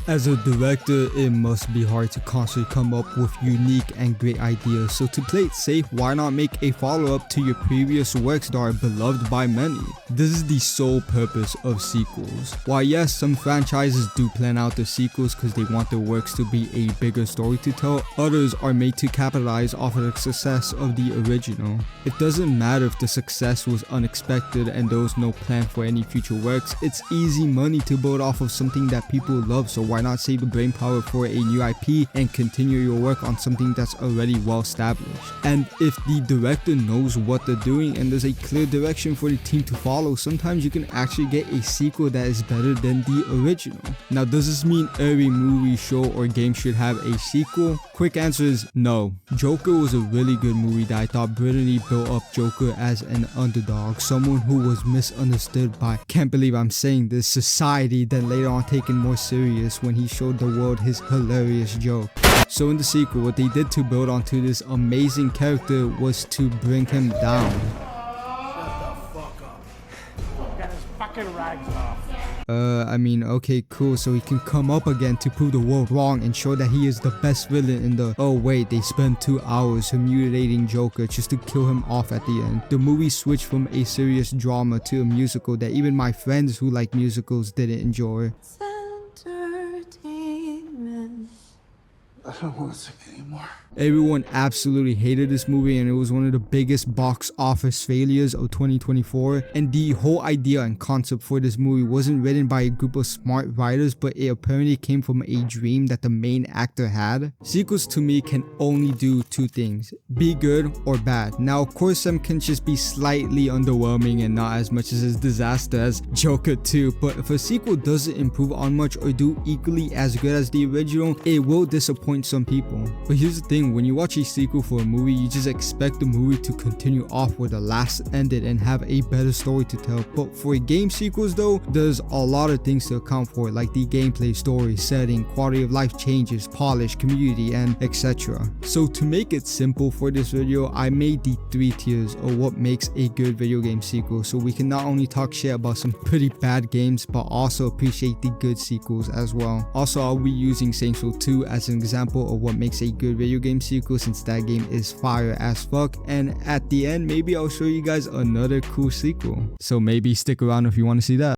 As a director, it must be hard to constantly come up with unique and great ideas, so to play it safe, why not make a follow-up to your previous works that are beloved by many? This is the sole purpose of sequels. While yes, some franchises do plan out their sequels because they want their works to be a bigger story to tell, others are made to capitalize off of the success of the original. It doesn't matter if the success was unexpected and there was no plan for any future works, it's easy money to build off of something that people love, so why not save the brainpower for a new IP and continue your work on something that's already well established? And if the director knows what they're doing and there's a clear direction for the team to follow, sometimes you can actually get a sequel that is better than the original. Now, does this mean every movie, show, or game should have a sequel? Quick answer is no. Joker was a really good movie that I thought brilliantly built up Joker as an underdog, someone who was misunderstood by, can't believe I'm saying this, society, then later on taken more serious when he showed the world his hilarious joke. So in the sequel, what they did to build onto this amazing character was to bring him down. Shut the fuck up. Get his fucking rags off. Okay, cool, so he can come up again to prove the world wrong and show that he is the best villain in the— oh wait, they spent 2 hours humiliating Joker just to kill him off at the end. The movie switched from a serious drama to a musical that even my friends who like musicals didn't enjoy. I don't want to sing anymore. Everyone absolutely hated this movie and it was one of the biggest box office failures of 2024, and the whole idea and concept for this movie wasn't written by a group of smart writers, but it apparently came from a dream that the main actor had. Sequels to me can only do 2 things: be good or bad. Now of course some can just be slightly underwhelming and not as much as a disaster as Joker 2, but if a sequel doesn't improve on much or do equally as good as the original, it will disappoint some people. But here's the thing, when you watch a sequel for a movie, you just expect the movie to continue off where the last ended and have a better story to tell. But for game sequels though, there's a lot of things to account for, like the gameplay, story, setting, quality of life changes, polish, community, and etc. So to make it simple for this video, I made the 3 tiers of what makes a good video game sequel, so we can not only talk shit about some pretty bad games but also appreciate the good sequels as well. Also, I'll be using Saints Row 2 as an example of what makes a good video game sequel, since that game is fire as fuck, and at the end maybe I'll show you guys another cool sequel, so maybe stick around if you want to see that.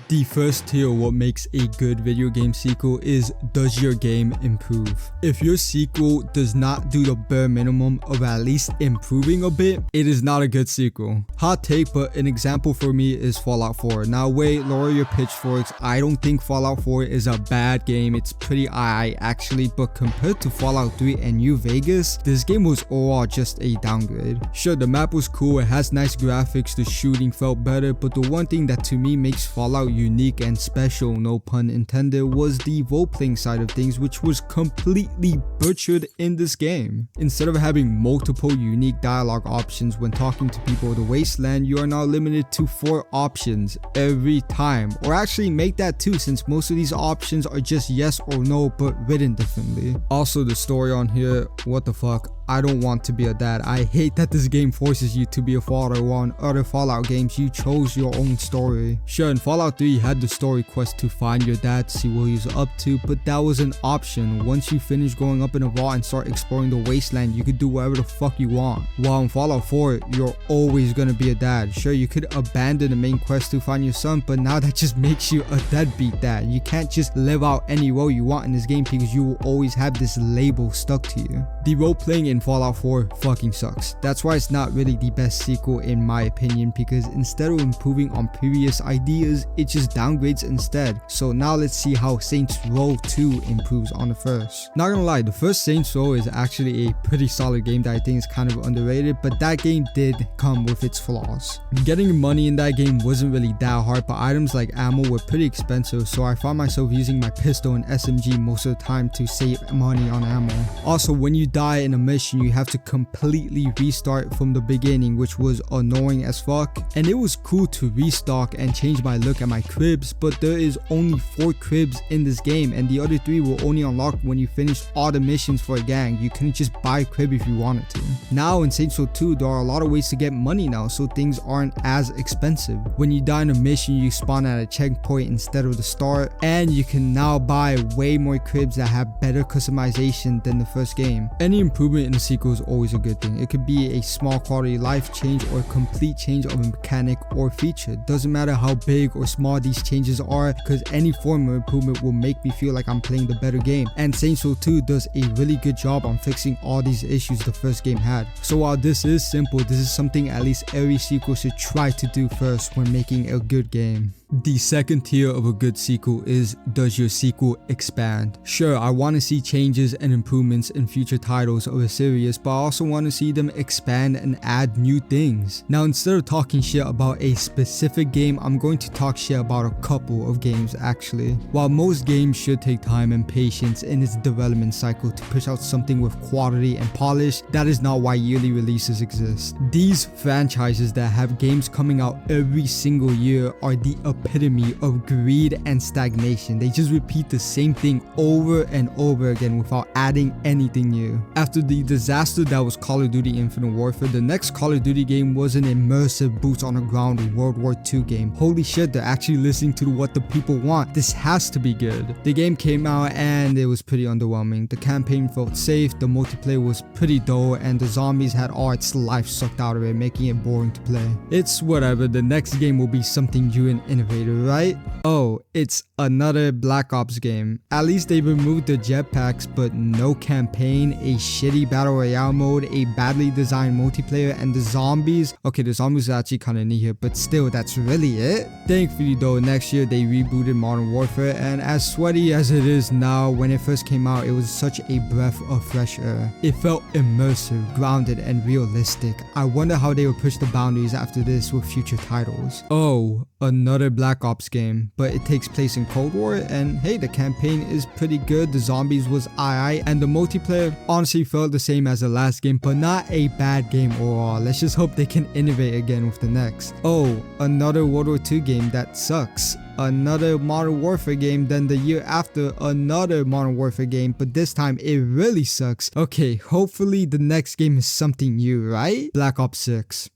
The first tier of what makes a good video game sequel is, does your game improve? If your sequel does not do the bare minimum of at least improving a bit, it is not a good sequel. Hot take, but an example for me is Fallout 4. Now wait, lower your pitchforks. I don't think Fallout 4 is a bad game. It's pretty aight actually, but compared to Fallout 3 and New Vegas, this game was overall just a downgrade. Sure, the map was cool, it has nice graphics, the shooting felt better, but the one thing that to me makes Fallout unique and special, no pun intended, was the role-playing side of things, which was completely butchered in this game. Instead of having multiple unique dialogue options when talking to people of the Wasteland, you are now limited to 4 options every time, or actually make that 2, since most of these options are just yes or no but written differently. Also, the story on here, what the fuck, I don't want to be a dad. I hate that this game forces you to be a father, while in other Fallout games you chose your own story. Sure, in Fallout 3 you had the story quest to find your dad, see what he was up to, but that was an option. Once you finish going up in a vault and start exploring the Wasteland, you could do whatever the fuck you want. While in Fallout 4, you're always gonna be a dad. Sure, you could abandon the main quest to find your son, but now that just makes you a deadbeat dad. You can't just live out any role you want in this game because you will always have this label stuck to you. The role playing in Fallout 4 fucking sucks. That's why it's not really the best sequel in my opinion, because instead of improving on previous ideas, it just downgrades instead. So now let's see how Saints Row 2 improves on the first. Not gonna lie, the first Saints Row is actually a pretty solid game that I think is kind of underrated, but that game did come with its flaws. Getting money in that game wasn't really that hard, but items like ammo were pretty expensive, so I found myself using my pistol and SMG most of the time to save money on ammo. Also, when you die in a mission, mission, you have to completely restart from the beginning, which was annoying as fuck. And it was cool to restock and change my look at my cribs, but there is only 4 cribs in this game, and the other 3 were only unlocked when you finish all the missions for a gang. You couldn't just buy a crib if you wanted to. Now in Saints Row 2, there are a lot of ways to get money now, so things aren't as expensive. When you die in a mission, you spawn at a checkpoint instead of the start, and you can now buy way more cribs that have better customization than the first game. Any improvement in the sequel is always a good thing. It could be a small quality of life change or a complete change of a mechanic or feature. Doesn't matter how big or small these changes are, because any form of improvement will make me feel like I'm playing the better game. And Saints Row 2 does a really good job on fixing all these issues the first game had. So while this is simple, this is something at least every sequel should try to do first when making a good game. The second tier of a good sequel is, does your sequel expand? Sure, I want to see changes and improvements in future titles of a series, but I also want to see them expand and add new things. Now, instead of talking shit about a specific game, I'm going to talk shit about a couple of games actually. While most games should take time and patience in its development cycle to push out something with quality and polish, that is not why yearly releases exist. These franchises that have games coming out every single year are the epitome of greed and stagnation. They just repeat the same thing over and over again without adding anything new. After the disaster that was Call of Duty Infinite Warfare, the next Call of Duty game was an immersive boots on the ground World War II game. Holy shit, they're actually listening to what the people want. This has to be good. The game came out and it was pretty underwhelming. The campaign felt safe, the multiplayer was pretty dull, and the zombies had all its life sucked out of it, making it boring to play. It's whatever, the next game will be something new and innovative, right? Oh, it's another Black Ops game. At least they removed the jetpacks, but no campaign, a shitty battle royale mode, a badly designed multiplayer, and the zombies. Okay, the zombies are actually kind of neat here, but still, that's really it? Thankfully though, next year they rebooted Modern Warfare, and as sweaty as it is now, when it first came out, it was such a breath of fresh air. It felt immersive, grounded, and realistic. I wonder how they will push the boundaries after this with future titles. Oh, another Black Ops game, but it takes place in Cold War, and hey, the campaign is pretty good, the zombies was aight, and the multiplayer honestly felt the same as the last game, but not a bad game overall. Let's just hope they can innovate again with the next. Oh, another World War II game that sucks. Another Modern Warfare game, then the year after another Modern Warfare game, but this time it really sucks. Okay, hopefully the next game is something new, right? Black Ops 6.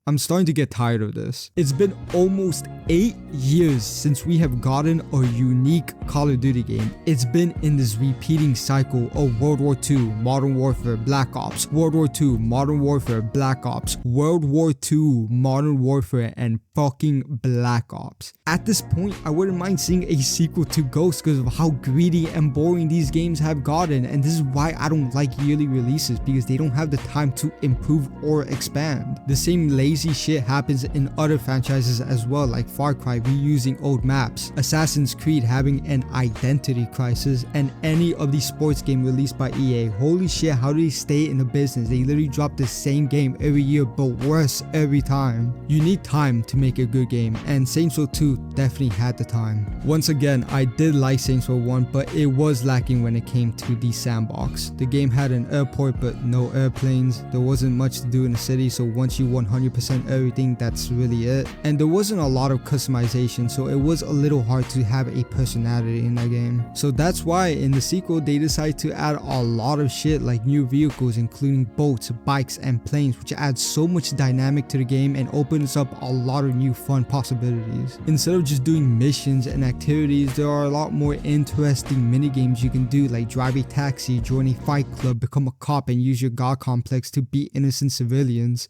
I'm starting to get tired of this. It's been almost 8 years since we have gotten a unique Call of Duty game. It's been in this repeating cycle of World War II, Modern Warfare, Black Ops, World War II, Modern Warfare, Black Ops, World War II, Modern Warfare, and fucking Black Ops. At this point, I wouldn't mind seeing a sequel to Ghost because of how greedy and boring these games have gotten, and this is why I don't like yearly releases, because they don't have the time to improve or expand. The same lazy shit happens in other franchises as well, like Far Cry reusing old maps, Assassin's Creed having an identity crisis, and any of these sports games released by EA. Holy shit, how do they stay in the business? They literally drop the same game every year, but worse every time. You need time to make a good game, and Saints Row 2 definitely had the time. Once again, I did like Saints Row 1, but it was lacking when it came to the sandbox. The game had an airport but no airplanes. There wasn't much to do in the city, so once you 100% everything, that's really it. And there wasn't a lot of customization, so it was a little hard to have a personality in that game. So that's why in the sequel they decided to add a lot of shit like new vehicles, including boats, bikes, and planes, which adds so much dynamic to the game and opens up a lot of new fun possibilities. Instead of just doing missions and activities, there are a lot more interesting mini games you can do, like drive a taxi, join a fight club, become a cop, and use your god complex to beat innocent civilians.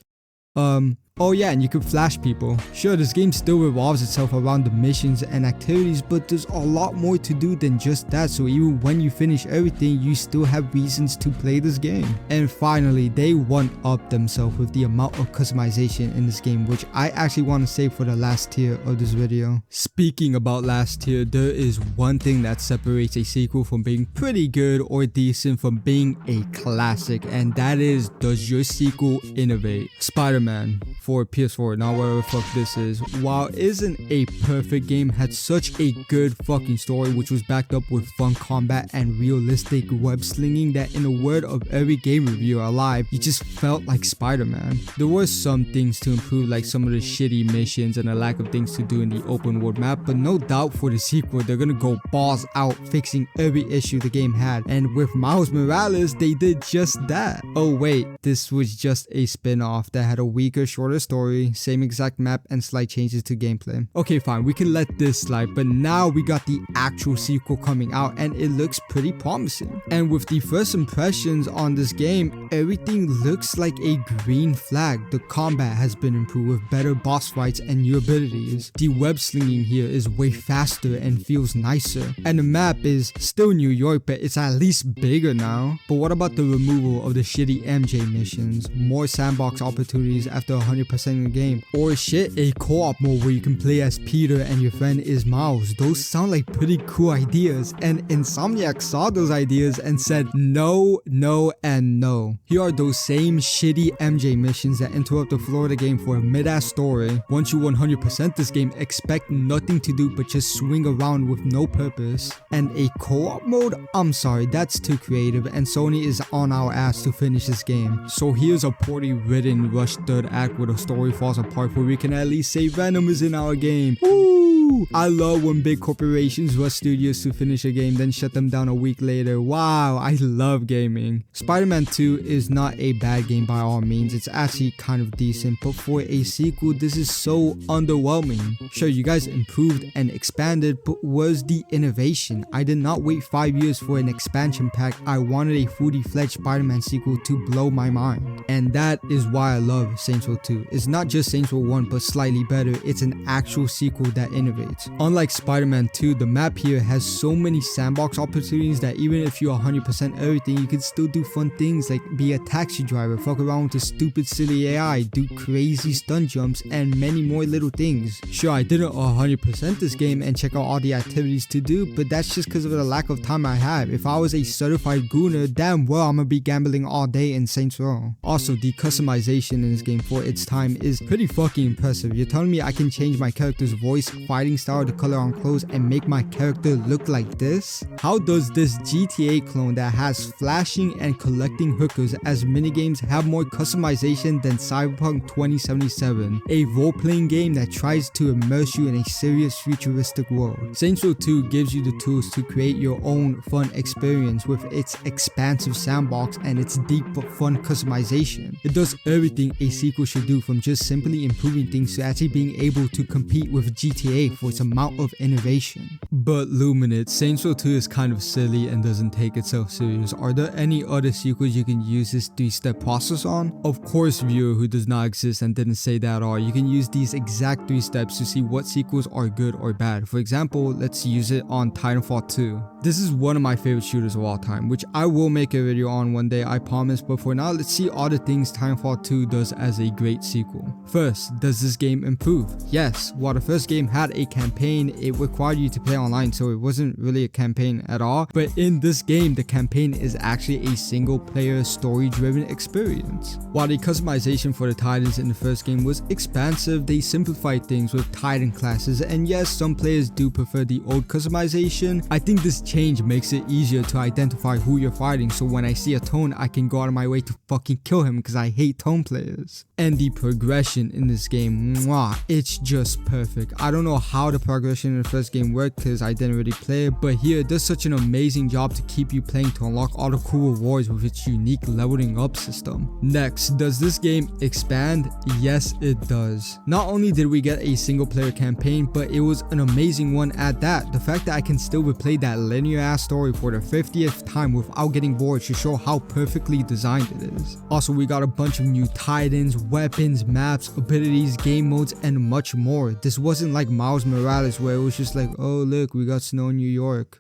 Oh yeah, and you could flash people. Sure, this game still revolves itself around the missions and activities, but there's a lot more to do than just that, so even when you finish everything, you still have reasons to play this game. And finally, they one-upped themselves with the amount of customization in this game, which I actually want to save for the last tier of this video. Speaking about last tier, there is one thing that separates a sequel from being pretty good or decent from being a classic, and that is, does your sequel innovate? Spider-Man. for PS4, not whatever the fuck this is. While it isn't a perfect game, had such a good fucking story which was backed up with fun combat and realistic web slinging that in the word of every game reviewer alive, you just felt like Spider-Man. There were some things to improve, like some of the shitty missions and a lack of things to do in the open world map, but no doubt for the sequel they're gonna go balls out fixing every issue the game had, and with Miles Morales they did just that. Oh wait, this was just a spin-off that had a weaker, shorter story, same exact map and slight changes to gameplay. Okay fine, we can let this slide, but now we got the actual sequel coming out and it looks pretty promising. And with the first impressions on this game, everything looks like a green flag. The combat has been improved with better boss fights and new abilities. The web slinging here is way faster and feels nicer. And the map is still New York, but it's at least bigger now. But what about the removal of the shitty MJ missions, more sandbox opportunities after 100% in the game, or shit, a co-op mode where you can play as Peter and your friend is Miles? Those sound like pretty cool ideas, and Insomniac saw those ideas and said no, no, and no. Here are those same shitty MJ missions that interrupt the flow of the game for a mid-ass story. Once you 100% this game, expect nothing to do but just swing around with no purpose. And a co-op mode? I'm sorry, that's too creative, and Sony is on our ass to finish this game. So here's a poorly written rushed third act where the story falls apart, where we can at least say Venom is in our game. Woo! I love when big corporations rush studios to finish a game then shut them down a week later. Wow, I love gaming. Spider-Man 2 is not a bad game by all means, it's actually kind of decent, but for a sequel this is so underwhelming. Sure, you guys improved and expanded, but where's the innovation? I did not wait 5 years for an expansion pack. I wanted a fully fledged Spider-Man sequel to blow my mind. And that is why I love Saints Row 2. It's not just Saints Row 1 but slightly better, it's an actual sequel that innovates. Unlike Spider-Man 2, the map here has so many sandbox opportunities that even if you 100% everything, you can still do fun things like be a taxi driver, fuck around with the stupid silly AI, do crazy stunt jumps, and many more little things. Sure, I didn't 100% this game and check out all the activities to do, but that's just because of the lack of time I have. If I was a certified gooner, damn well I'm gonna be gambling all day in Saints Row. Also, the customization in this game for its time is pretty fucking impressive. You're telling me I can change my character's voice, fighting style, the color on clothes, and make my character look like this? How does this GTA clone that has flashing and collecting hookers as minigames have more customization than Cyberpunk 2077, a role-playing game that tries to immerse you in a serious futuristic world? Saints Row 2 gives you the tools to create your own fun experience with its expansive sandbox and its deep but fun customization. It does everything a sequel should do, from just simply improving things to actually being able to compete with GTA for its amount of innovation. But Luminate, Saints Row 2 is kind of silly and doesn't take itself serious. Are there any other sequels you can use this 3-step process on? Of course, viewer who does not exist and didn't say that at all, you can use these exact 3 steps to see what sequels are good or bad. For example, let's use it on Titanfall 2. This is one of my favorite shooters of all time, which I will make a video on one day, I promise, but for now, let's see all the things Titanfall 2 does as a great sequel. First, does this game improve? Yes, while the first game had a campaign, it required you to play online, so it wasn't really a campaign at all, but in this game, the campaign is actually a single-player, story-driven experience. While the customization for the Titans in the first game was expansive, they simplified things with Titan classes, and yes, some players do prefer the old customization. I think this change makes it easier to identify who you're fighting, so when I see a Tone, I can go out of my way to fucking kill him because I hate Tone players. And the progression in this game, mwah, it's just perfect. I don't know how the progression in the first game worked because I didn't really play it, but here it does such an amazing job to keep you playing to unlock all the cool rewards with its unique leveling up system. Next, does this game expand? Yes, it does. Not only did we get a single player campaign, but it was an amazing one at that. The fact that I can still replay that linear ass story for the 50th time without getting bored should show how perfectly designed it is. Also, we got a bunch of new Titans, weapons, maps, abilities, game modes, and much more. This wasn't like Miles Morales where it was just like, oh look, we got snow in New York.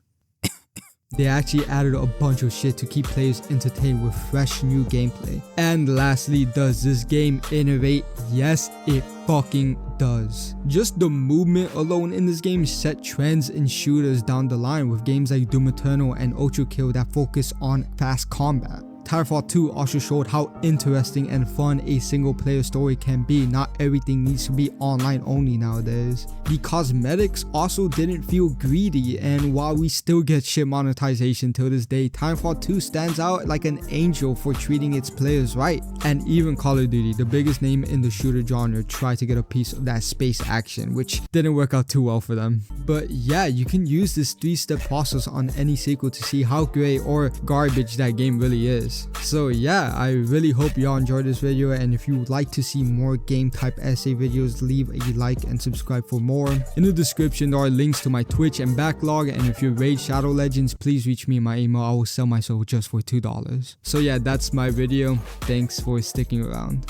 They actually added a bunch of shit to keep players entertained with fresh new gameplay. And lastly, does this game innovate? Yes, it fucking does. Just the movement alone in this game set trends in shooters down the line with games like Doom Eternal and Ultra Kill that focus on fast combat. Titanfall 2 also showed how interesting and fun a single player story can be. Not everything needs to be online only nowadays. The cosmetics also didn't feel greedy, and while we still get shit monetization till this day, Titanfall 2 stands out like an angel for treating its players right. And even Call of Duty, the biggest name in the shooter genre, tried to get a piece of that space action, which didn't work out too well for them. But yeah, you can use this 3-step process on any sequel to see how great or garbage that game really is. So yeah, I really hope y'all enjoyed this video, and if you would like to see more game type essay videos, leave a like and subscribe for more. In the description there are links to my Twitch and backlog, and if you raid Shadow Legends, please reach me in my email. I will sell myself just for $2. So yeah, that's my video. Thanks for sticking around.